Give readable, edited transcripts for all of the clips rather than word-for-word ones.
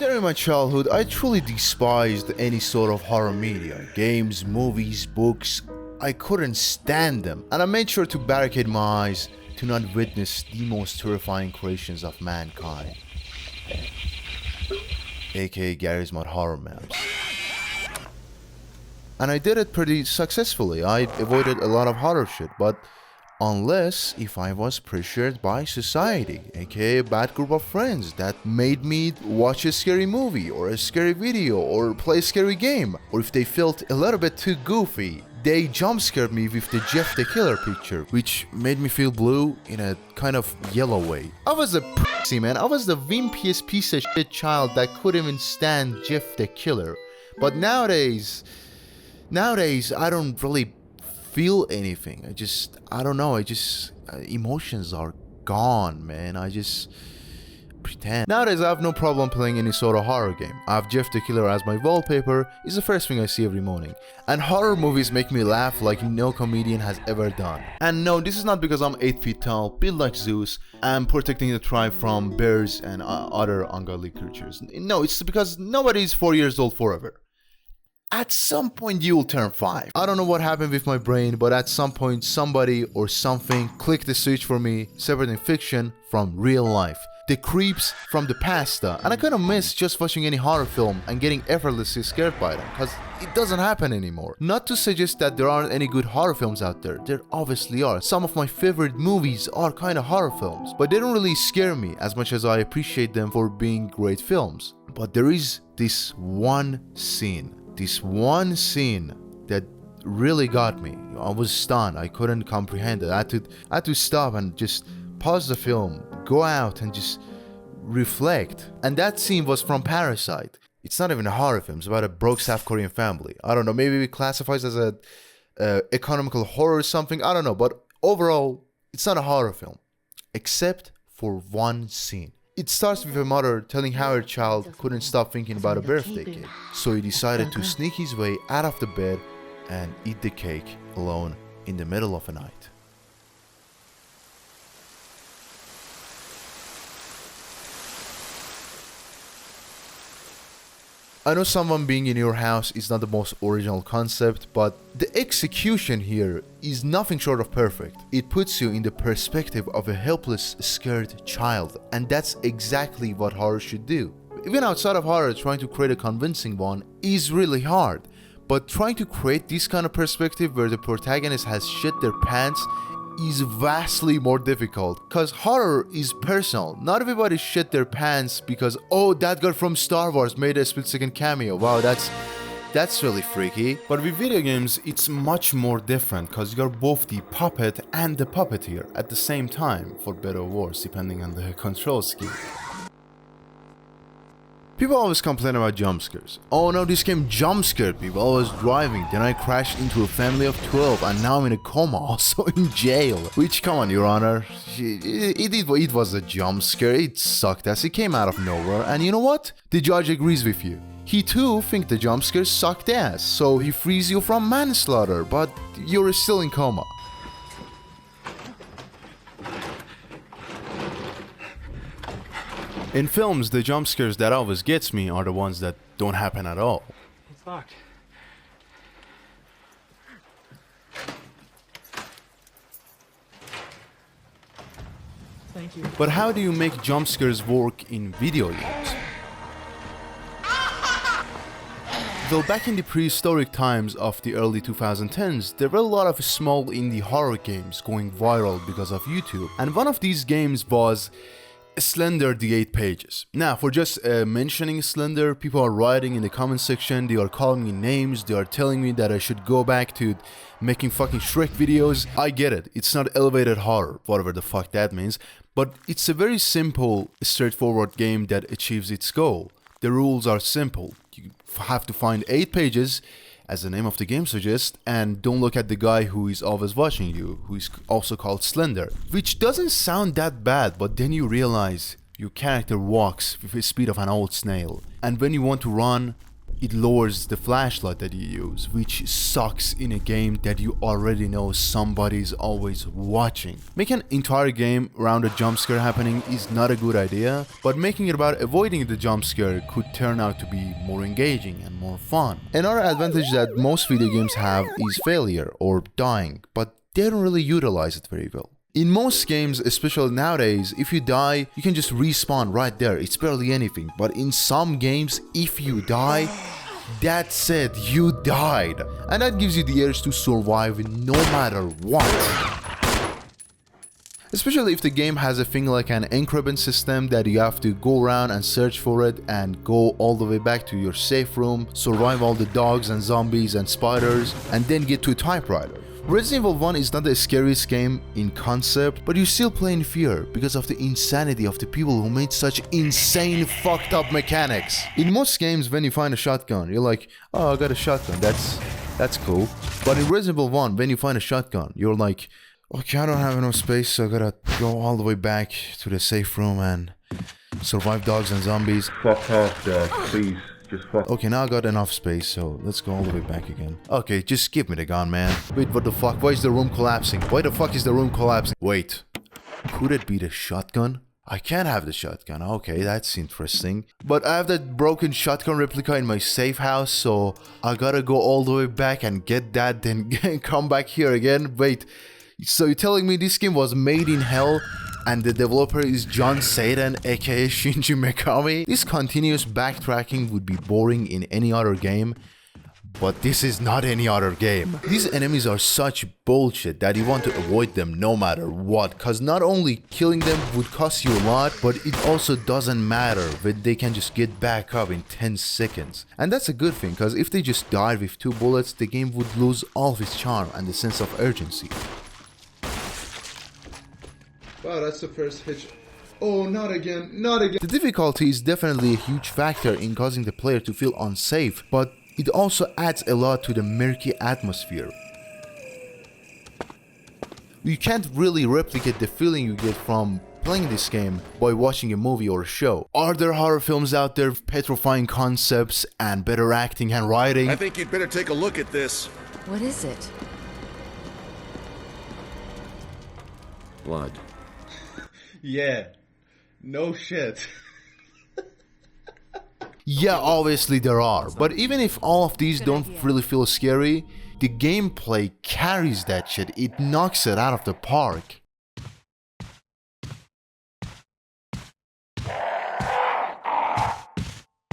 During my childhood, I truly despised any sort of horror media. Games, movies, books, I couldn't stand them. And I made sure to barricade my eyes to not witness the most terrifying creations of mankind. AKA Gary's Mod Horror Maps. And I did it pretty successfully. I avoided a lot of horror shit, but unless if I was pressured by society, aka a bad group of friends that made me watch a scary movie or a scary video or play a scary game, or if they felt a little bit too goofy, they jump scared me with the Jeff the Killer picture, which made me feel blue in a kind of yellow way. I was a pussy, man. I was the wimpiest piece of shit child that couldn't even stand Jeff the Killer. But nowadays I don't really feel anything. I don't know, emotions are gone, man. I just pretend. Nowadays I have no problem playing any sort of horror game. I have Jeff the Killer as my wallpaper. It's the first thing I see every morning. And horror movies make me laugh like no comedian has ever done. And no, this is not because I'm 8 feet tall, built like Zeus, and protecting the tribe from bears and other ungodly creatures. No, it's because nobody's 4 years old forever. At some point you'll turn 5. I don't know what happened with my brain, but at some point somebody or something clicked the switch for me, separating fiction from real life. The creeps from the pasta. And I kinda miss just watching any horror film and getting effortlessly scared by them, cause it doesn't happen anymore. Not to suggest that there aren't any good horror films out there. There obviously are. Some of my favorite movies are kinda horror films, but they don't really scare me as much as I appreciate them for being great films. But there is this one scene that really got me. I was stunned. I couldn't comprehend it. I had to stop and just pause the film, go out and just reflect. And that scene was from Parasite. It's not even a horror film. It's about a broke South Korean family. I don't know. Maybe it classifies as a economical horror or something. I don't know. But overall, it's not a horror film, except for one scene. It starts with a mother telling how her child couldn't stop thinking about a birthday cake. So he decided to sneak his way out of the bed and eat the cake alone in the middle of the night. I know someone being in your house is not the most original concept, but the execution here is nothing short of perfect. It puts you in the perspective of a helpless, scared child, and that's exactly what horror should do. Even outside of horror, trying to create a convincing one is really hard, but trying to create this kind of perspective where the protagonist has shit their pants is vastly more difficult, cause horror is personal. Not everybody shit their pants because, oh, that guy from Star Wars made a split-second cameo. Wow, that's really freaky. But with video games, it's much more different, cause you're both the puppet and the puppeteer at the same time, for better or worse, depending on the control scheme. People always complain about jump scares. Oh no, this game jump scared people. I was driving, then I crashed into a family of 12 and now I'm in a coma, also in jail. Which, come on, Your Honor, it was a jump scare. It sucked as it came out of nowhere, and you know what? The judge agrees with you. He too thinks the jump scare sucked ass, so he frees you from manslaughter, but you're still in coma. In films, the jump scares that always gets me are the ones that don't happen at all. It's locked. Thank you. But how do you make jump scares work in video games? Though back in the prehistoric times of the early 2010s, there were a lot of small indie horror games going viral because of YouTube, and one of these games was Slender the 8 Pages. Now, for just mentioning Slender, people are writing in the comment section, they are calling me names, they are telling me that I should go back to making fucking Shrek videos. I get it, it's not elevated horror, whatever the fuck that means, but it's a very simple, straightforward game that achieves its goal. The rules are simple. You have to find 8 pages, as the name of the game suggests, and don't look at the guy who is always watching you, who is also called Slender. Which doesn't sound that bad, but then you realize your character walks with the speed of an old snail. And when you want to run, it lowers the flashlight that you use, which sucks in a game that you already know somebody's always watching. Making an entire game around a jump scare happening is not a good idea, but making it about avoiding the jump scare could turn out to be more engaging and more fun. Another advantage that most video games have is failure or dying, but they don't really utilize it very well. In most games, especially nowadays, if you die, you can just respawn right there. It's barely anything. But in some games, if you die, that's it, you died. And that gives you the urge to survive no matter what. Especially if the game has a thing like an encryption system that you have to go around and search for it and go all the way back to your safe room, survive all the dogs and zombies and spiders, and then get to a typewriter. Resident Evil 1 is not the scariest game in concept, but you still play in fear because of the insanity of the people who made such insane fucked up mechanics. In most games, when you find a shotgun, you're like, oh, I got a shotgun, that's cool. But in Resident Evil 1, when you find a shotgun, you're like, okay, I don't have enough space, so I gotta go all the way back to the safe room and survive dogs and zombies. Fuck off, Dad, please. Okay, now I got enough space, so let's go all the way back again. Okay, just give me the gun, man. Wait, what the fuck? Why is the room collapsing? Why the fuck is the room collapsing? Wait, could it be the shotgun? I can't have the shotgun. Okay, that's interesting. But I have that broken shotgun replica in my safe house, so I gotta go all the way back and get that, then come back here again. Wait, so you're telling me this game was made in hell? And the developer is John Satan, aka Shinji Mikami? This continuous backtracking would be boring in any other game, but this is not any other game. These enemies are such bullshit that you want to avoid them no matter what, cause not only killing them would cost you a lot, but it also doesn't matter when they can just get back up in 10 seconds. And that's a good thing, cause if they just died with 2 bullets, the game would lose all of its charm and the sense of urgency. Wow, that's the first hitch. Oh, not again, not again. The difficulty is definitely a huge factor in causing the player to feel unsafe, but it also adds a lot to the murky atmosphere. You can't really replicate the feeling you get from playing this game by watching a movie or a show. Are there horror films out there with petrifying concepts and better acting and writing? I think you'd better take a look at this. What is it? Blood. Yeah, no shit. Yeah, obviously there are, but even if all of these don't really feel scary, the gameplay carries that shit. It knocks it out of the park.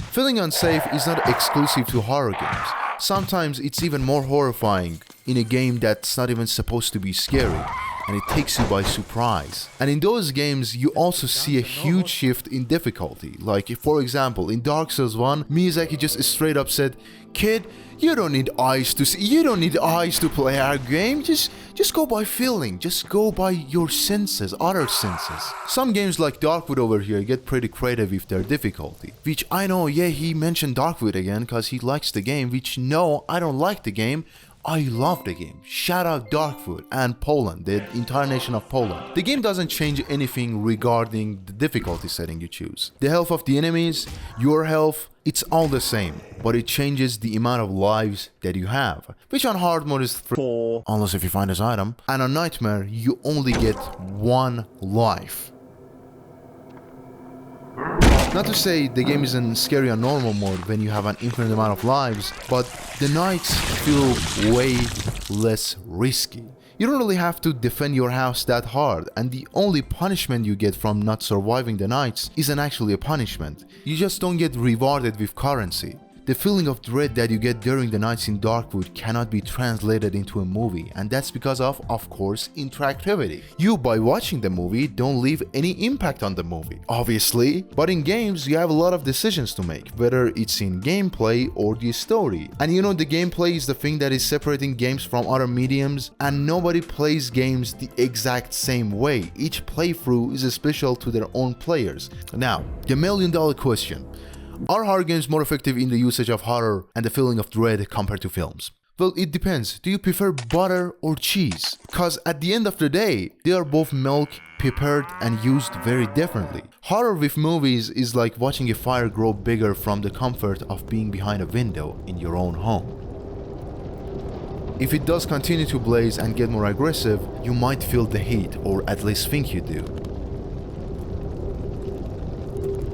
Feeling unsafe is not exclusive to horror games. Sometimes it's even more horrifying in a game that's not even supposed to be scary, and it takes you by surprise. And in those games, you also see a huge shift in difficulty. Like, for example, in Dark Souls 1, Miyazaki just straight up said, "Kid, you don't need eyes to see, you don't need eyes to play our game, just go by feeling, just go by your senses, other senses." Some games like Darkwood over here get pretty creative with their difficulty, which I know, yeah, he mentioned Darkwood again because he likes the game, which no, I don't like the game. I love the game. Shout out Darkwood and Poland, the entire nation of Poland. The game doesn't change anything regarding the difficulty setting you choose. The health of the enemies, your health, it's all the same, but it changes the amount of lives that you have, which on hard mode is 4, unless if you find this item, and on nightmare you only get 1 life. Not to say the game isn't scary on normal mode when you have an infinite amount of lives, but the nights feel way less risky. You don't really have to defend your house that hard, and the only punishment you get from not surviving the nights isn't actually a punishment. You just don't get rewarded with currency. The feeling of dread that you get during the nights in Darkwood cannot be translated into a movie, and that's because of course, interactivity. You, by watching the movie, don't leave any impact on the movie, obviously, but in games you have a lot of decisions to make, whether it's in gameplay or the story. And you know, the gameplay is the thing that is separating games from other mediums, and nobody plays games the exact same way. Each playthrough is special to their own players. Now, the $1,000,000 question. Are horror games more effective in the usage of horror and the feeling of dread compared to films? Well, it depends. Do you prefer butter or cheese? Because at the end of the day, they are both milk, prepared and used very differently. Horror with movies is like watching a fire grow bigger from the comfort of being behind a window in your own home. If it does continue to blaze and get more aggressive, you might feel the heat, or at least think you do.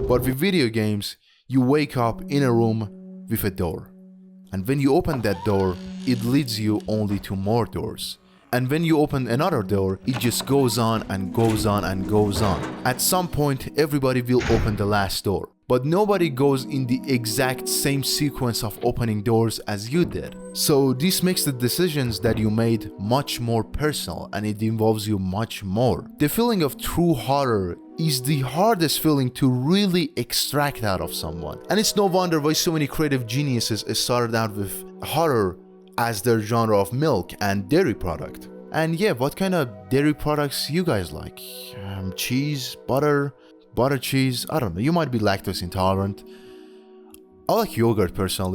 But with video games, you wake up in a room with a door. And when you open that door, it leads you only to more doors. And when you open another door, it just goes on and goes on and goes on. At some point, everybody will open the last door. But nobody goes in the exact same sequence of opening doors as you did. So this makes the decisions that you made much more personal, and it involves you much more. The feeling of true horror is the hardest feeling to really extract out of someone. And it's no wonder why so many creative geniuses started out with horror as their genre of milk and dairy product. And yeah, what kind of dairy products you guys like? Cheese, butter cheese, I don't know, you might be lactose intolerant. I like yogurt personally.